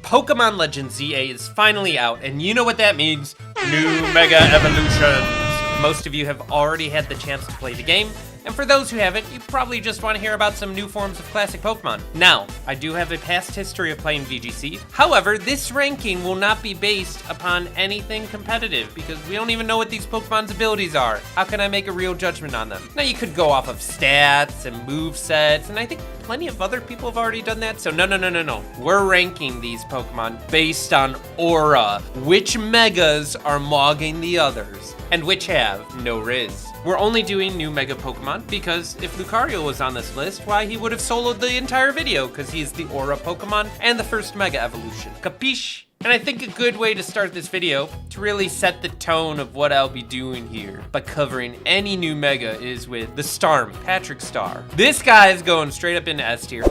Pokemon Legends ZA is finally out, and you know what that means. New Mega Evolutions. Most of you have already had the chance to play the game, and for those who haven't, you probably just want to hear about some new forms of classic Pokemon. Now, I do have a past history of playing VGC. However, this ranking will not be based upon anything competitive because we don't even know what these Pokemon's abilities are. How can I make a real judgment on them? Now, you could go off of stats and movesets, and I think plenty of other people have already done that, so no. We're ranking these Pokemon based on aura. Which Megas are mogging the others, and which have no Riz. We're only doing new Mega Pokemon because if Lucario was on this list, why, he would have soloed the entire video because he's the Aura Pokemon and the first Mega Evolution. Capiche? And I think a good way to start this video to really set the tone of what I'll be doing here by covering any new Mega is with the Starmie, Patrick Star. This guy is going straight up into S tier.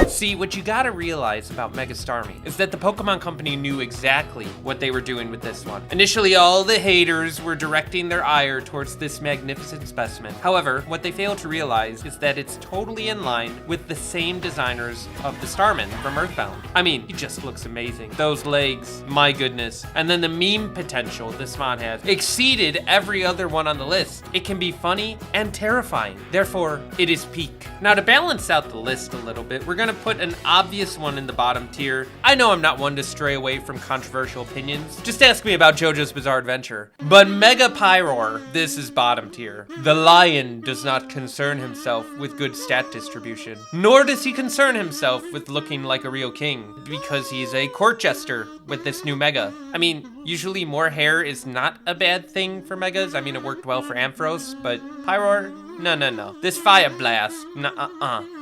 See, what you gotta realize about Mega Starmie is that the Pokemon Company knew exactly what they were doing with this one. Initially, all the haters were directing their ire towards this magnificent specimen. However, what they failed to realize is that it's totally in line with the same designers of the Starman from Earthbound. I mean, he just looks amazing. Those legs, my goodness. And then the meme potential this mod has exceeded every other one on the list. It can be funny and terrifying. Therefore, it is peak. Now, to balance out the list a little bit, we're gonna put an obvious one in the bottom tier. I know I'm not one to stray away from controversial opinions. Just ask me about JoJo's Bizarre Adventure. But Mega Pyroar, this is bottom tier. The lion does not concern himself with good stat distribution, nor does he concern himself with looking like a real king, because he's a court jester with this new Mega. I mean, usually more hair is not a bad thing for Megas. I mean, it worked well for Ampharos, but Pyroar, no. This Fire Blast,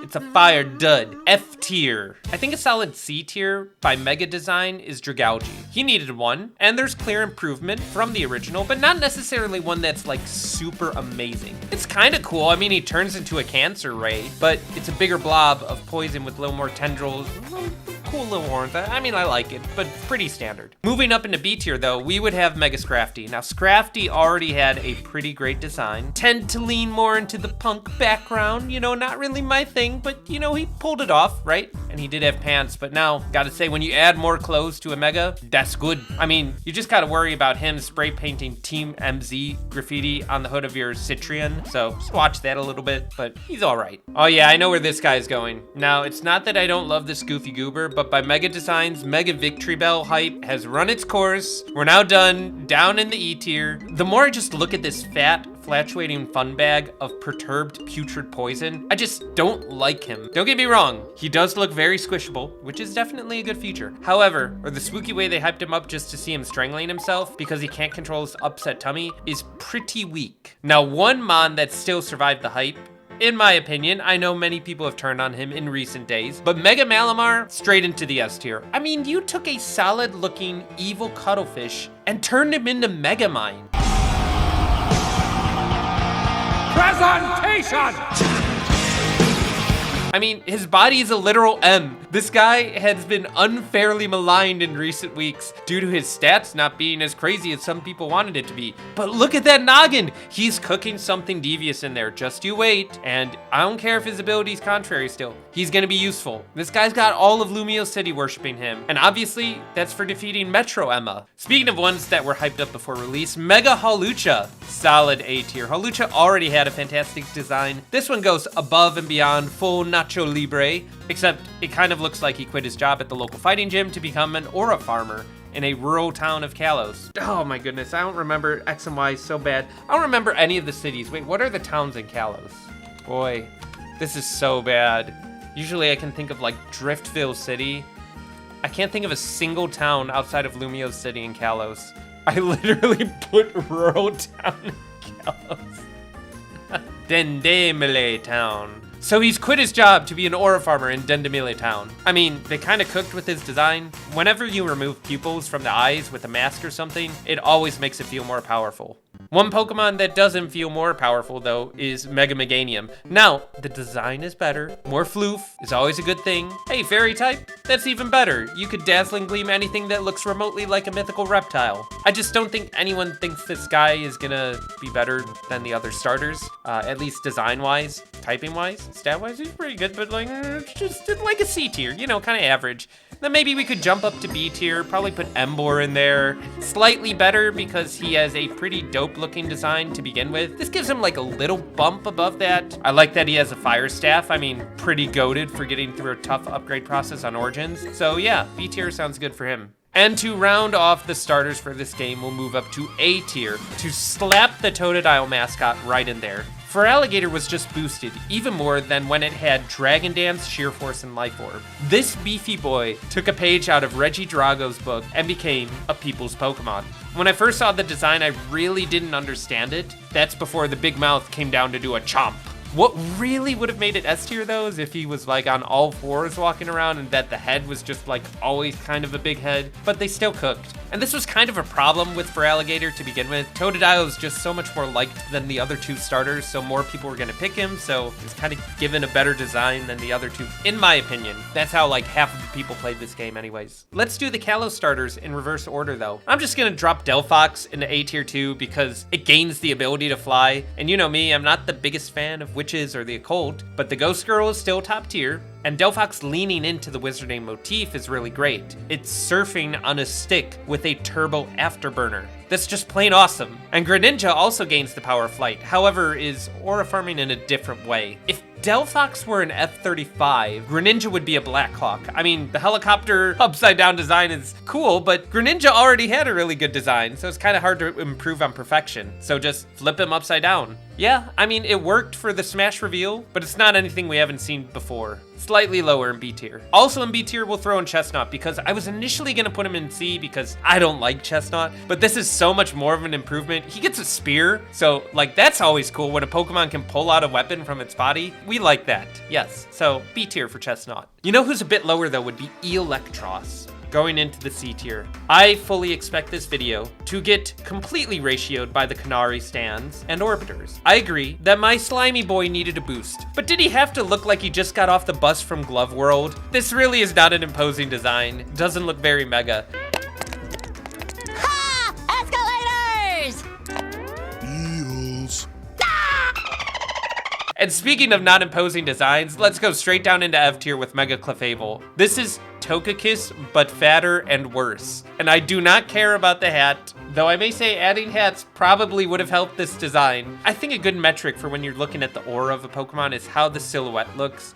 it's a fire dud. F tier. I think a solid C tier by Mega Design is Dragalge. He needed one, and there's clear improvement from the original, but not necessarily one that's like super amazing. It's kind of cool. I mean, he turns into a cancer ray, but it's a bigger blob of poison with a little more tendrils. Cool little horns. I mean, I like it, but pretty standard. Moving up into B tier though, we would have Mega Scrafty. Now, Scrafty already had a pretty great design. Tend to lean more into the punk background, you know, not really my thing, but you know, he pulled it off, right? And he did have pants, but now, gotta say, when you add more clothes to a Mega, that's good. I mean, you just gotta worry about him spray painting Team MZ graffiti on the hood of your Citrion, so just watch that a little bit, but he's all right. Oh yeah, I know where this guy is going. Now, it's not that I don't love this goofy goober, but by Mega Designs, Mega Victreebel hype has run its course. We're now done, down in the E tier. The more I just look at this fat, flatulating fun bag of perturbed putrid poison, I just don't like him. Don't get me wrong, he does look very squishable, which is definitely a good feature. However, or the spooky way they hyped him up just to see him strangling himself because he can't control his upset tummy is pretty weak. Now, one mon that still survived the hype, in my opinion, I know many people have turned on him in recent days, but Mega Malamar, straight into the S tier. I mean, you took a solid looking evil cuttlefish and turned him into Megamind. Presentation! I mean, his body is a literal M. This guy has been unfairly maligned in recent weeks due to his stats not being as crazy as some people wanted it to be. But look at that noggin. He's cooking something devious in there. Just you wait. And I don't care if his ability's contrary still. He's gonna be useful. This guy's got all of Lumio City worshiping him. And obviously, that's for defeating Metro Emma. Speaking of ones that were hyped up before release, Mega Hawlucha. Solid A tier. Hawlucha already had a fantastic design. This one goes above and beyond full Nacho Libre, except it kind of looks like he quit his job at the local fighting gym to become an aura farmer in a rural town of Kalos. Oh my goodness, I don't remember X and Y so bad. I don't remember any of the cities. Wait, what are the towns in Kalos? Boy, this is so bad. Usually I can think of like Driftville City. I can't think of a single town outside of Lumio City and Kalos. I literally put rural town in Kalos. Dendemile town. So he's quit his job to be an aura farmer in Dendemile town. I mean, they kind of cooked with his design. Whenever you remove pupils from the eyes with a mask or something, it always makes it feel more powerful. One Pokemon that doesn't feel more powerful though is Meganium. Now, the design is better. More floof is always a good thing. Hey, fairy type, that's even better. You could Dazzling Gleam anything that looks remotely like a mythical reptile. I just don't think anyone thinks this guy is gonna be better than the other starters, at least design-wise. Typing-wise, stat-wise, he's pretty good, but like, just like a C tier, you know, kind of average. Then maybe we could jump up to B tier, probably put Emboar in there. Slightly better because he has a pretty dope-looking design to begin with. This gives him like a little bump above that. I like that he has a Fire Staff. I mean, pretty goated for getting through a tough upgrade process on Origins. So yeah, B tier sounds good for him. And to round off the starters for this game, we'll move up to A tier to slap the Totodile mascot right in there. Feraligatr was just boosted even more than when it had Dragon Dance, Sheer Force, and Life Orb. This beefy boy took a page out of Reggie Drago's book and became a people's Pokemon. When I first saw the design, I really didn't understand it. That's before the big mouth came down to do a chomp. What really would have made it S tier though is if he was like on all fours walking around and that the head was just like always kind of a big head, but they still cooked. And this was kind of a problem with Feraligatr to begin with. Totodile is just so much more liked than the other two starters, so more people were gonna pick him, so it's kind of given a better design than the other two, in my opinion. That's how like half of the people played this game anyways. Let's do the Kalos starters in reverse order though. I'm just gonna drop Delphox into A tier 2 because it gains the ability to fly, and you know me, I'm not the biggest fan of witches or the occult, but the Ghost Girl is still top tier, and Delphox leaning into the wizarding motif is really great. It's surfing on a stick with a turbo afterburner. That's just plain awesome. And Greninja also gains the power of flight, however is aura farming in a different way. If Delphox were an F-35, Greninja would be a Blackhawk. I mean, the helicopter upside down design is cool, but Greninja already had a really good design, so it's kind of hard to improve on perfection. So just flip him upside down. Yeah, I mean, it worked for the Smash reveal, but it's not anything we haven't seen before. Slightly lower in B tier. Also in B tier, we'll throw in Chesnaught because I was initially gonna put him in C because I don't like Chesnaught, but this is so much more of an improvement. He gets a spear, so like that's always cool when a Pokemon can pull out a weapon from its body. We like that, yes. So B tier for Chesnaught. You know who's a bit lower though would be Eelecktross. Going into the C tier. I fully expect this video to get completely ratioed by the Canary stands and Orbiters. I agree that my slimy boy needed a boost, but did he have to look like he just got off the bus from Glove World? This really is not an imposing design. It doesn't look very mega. Ha! Escalators! Eels. And speaking of not imposing designs, let's go straight down into F tier with Mega Clefable. This is Togekiss, but fatter and worse. And I do not care about the hat, though I may say adding hats probably would have helped this design. I think a good metric for when you're looking at the aura of a Pokemon is how the silhouette looks.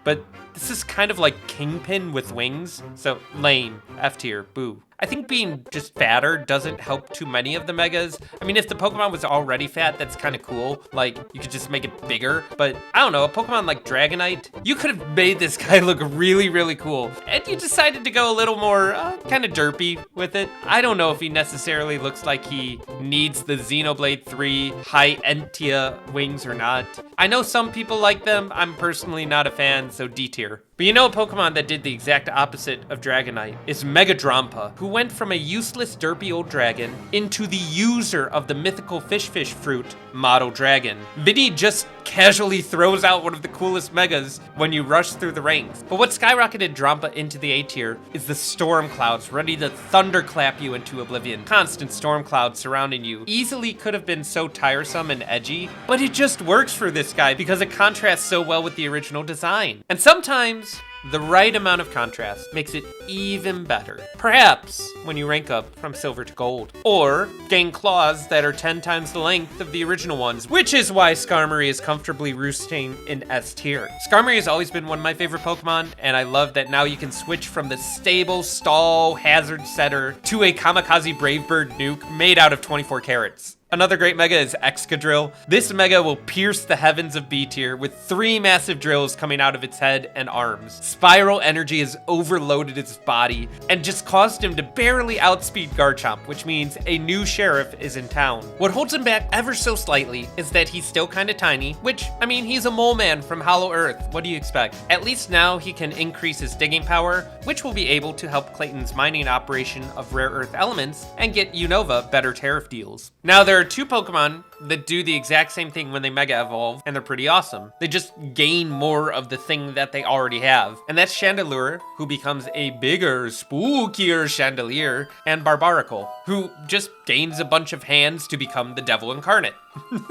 But this is kind of like Kingpin with wings, so lame, F tier, boo. I think being just fatter doesn't help too many of the megas. I mean, if the Pokemon was already fat, that's kind of cool. Like, you could just make it bigger. But I don't know, a Pokemon like Dragonite, you could have made this guy look really, really cool. And you decided to go a little more kind of derpy with it. I don't know if he necessarily looks like he needs the Xenoblade 3 high Entia wings or not. I know some people like them. I'm personally not a fan, so D tier. But you know a Pokemon that did the exact opposite of Dragonite is Mega Drampa, who went from a useless derpy old dragon into the user of the mythical fish fruit, Model Dragon. Vinny just casually throws out one of the coolest megas when you rush through the ranks. But what skyrocketed Drampa into the A tier is the storm clouds ready to thunderclap you into oblivion. Constant storm clouds surrounding you easily could have been so tiresome and edgy, but it just works for this guy because it contrasts so well with the original design. And sometimes the right amount of contrast makes it even better. Perhaps when you rank up from silver to gold, or gain claws that are 10 times the length of the original ones, which is why Skarmory is comfortably roosting in S tier. Skarmory has always been one of my favorite Pokemon, and I love that now you can switch from the stable stall hazard setter to a kamikaze brave bird nuke made out of 24 carats. Another great mega is Excadrill. This mega will pierce the heavens of B tier with 3 massive drills coming out of its head and arms. Spiral energy has overloaded its body and just caused him to barely outspeed Garchomp, which means a new sheriff is in town. What holds him back ever so slightly is that he's still kind of tiny, which, I mean, he's a mole man from Hollow Earth. What do you expect? At least now he can increase his digging power, which will be able to help Clayton's mining operation of rare earth elements and get Unova better tariff deals. Now there are are two Pokemon that do the exact same thing when they Mega Evolve, and they're pretty awesome. They just gain more of the thing that they already have. And that's Chandelure, who becomes a bigger, spookier Chandelure, and Barbaracle, who just gains a bunch of hands to become the Devil Incarnate.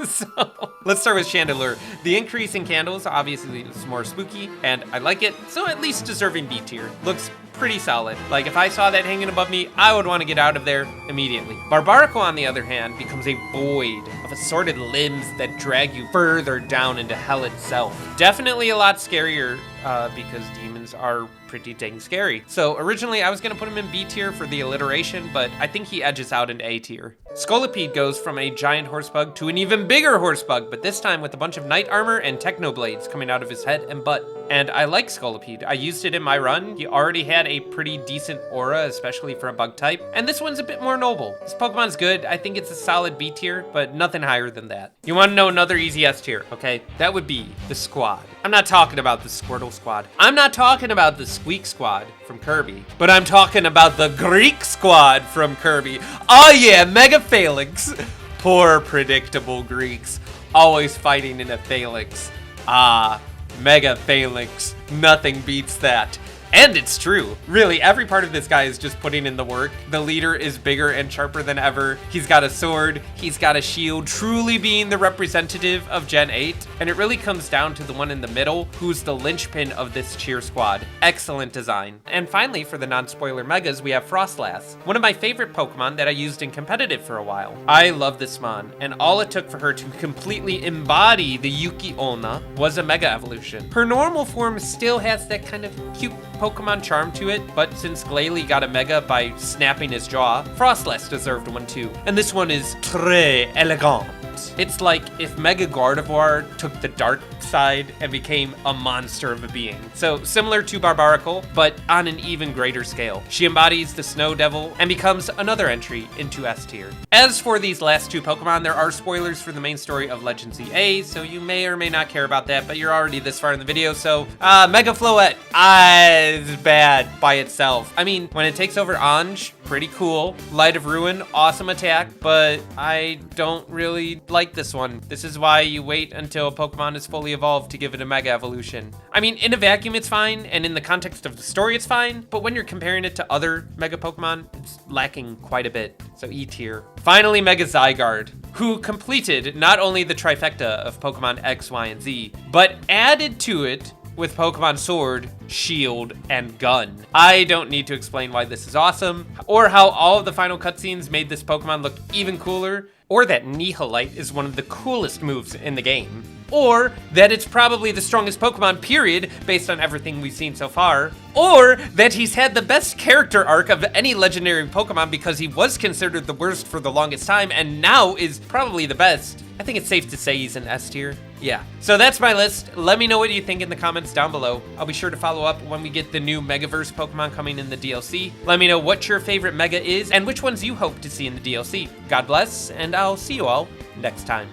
So, let's start with Chandelure. The increase in candles obviously is more spooky, and I like it, so at least deserving B tier. Looks pretty solid. Like, if I saw that hanging above me, I would want to get out of there immediately. Barbaracle, on the other hand, becomes a void of assorted limbs that drag you further down into hell itself. Definitely a lot scarier because demons are pretty dang scary. So originally I was gonna put him in B tier for the alliteration, but I think he edges out into A tier. Scolipede goes from a giant horsebug to an even bigger horsebug, but this time with a bunch of knight armor and technoblades coming out of his head and butt. And I like Scolipede. I used it in my run. He already had a pretty decent aura, especially for a bug type. And this one's a bit more noble. This Pokemon's good. I think it's a solid B tier, but nothing higher than that. You wanna know another easy S tier, okay? That would be the Squad. I'm not talking about the Squirtle Squad. I'm not talking about the Squeak Squad from Kirby, but I'm talking about the Greek Squad from Kirby. Oh yeah, Mega Falinks. Poor predictable Greeks, always fighting in a phalanx. Ah, Mega Falinks, nothing beats that. And it's true. Really, every part of this guy is just putting in the work. The leader is bigger and sharper than ever. He's got a sword, he's got a shield, truly being the representative of Gen 8. And it really comes down to the one in the middle, who's the linchpin of this cheer squad. Excellent design. And finally, for the non-spoiler megas, we have Froslass, one of my favorite Pokemon that I used in competitive for a while. I love this Mon, and all it took for her to completely embody the Yuki Onna was a Mega Evolution. Her normal form still has that kind of cute Pokemon charm to it, but since Glalie got a Mega by snapping his jaw, Froslass deserved one too. And this one is très élégant. It's like if Mega Gardevoir took the dark side and became a monster of a being. So similar to Barbaracle, but on an even greater scale. She embodies the Snow Devil and becomes another entry into S tier. As for these last two Pokemon, there are spoilers for the main story of Legend ZA, so you may or may not care about that, but you're already this far in the video, so Mega Floette is bad by itself. I mean, when it takes over Ange, pretty cool. Light of Ruin, awesome attack, but I don't really like this one. This is why you wait until a Pokemon is fully evolved to give it a Mega Evolution. I mean, in a vacuum it's fine, and in the context of the story it's fine, but when you're comparing it to other Mega Pokemon, it's lacking quite a bit, so E tier. Finally, Mega Zygarde, who completed not only the trifecta of Pokemon X, Y, and Z, but added to it with Pokemon Sword, Shield, and Gun. I don't need to explain why this is awesome, or how all of the final cutscenes made this Pokemon look even cooler, or that Nihilite is one of the coolest moves in the game, or that it's probably the strongest Pokemon, period, based on everything we've seen so far, or that he's had the best character arc of any legendary Pokemon because he was considered the worst for the longest time and now is probably the best. I think it's safe to say he's an S tier. Yeah. So that's my list. Let me know what you think in the comments down below. I'll be sure to follow up when we get the new Megaverse Pokemon coming in the DLC. Let me know what your favorite Mega is and which ones you hope to see in the DLC. God bless, and I'll see you all next time.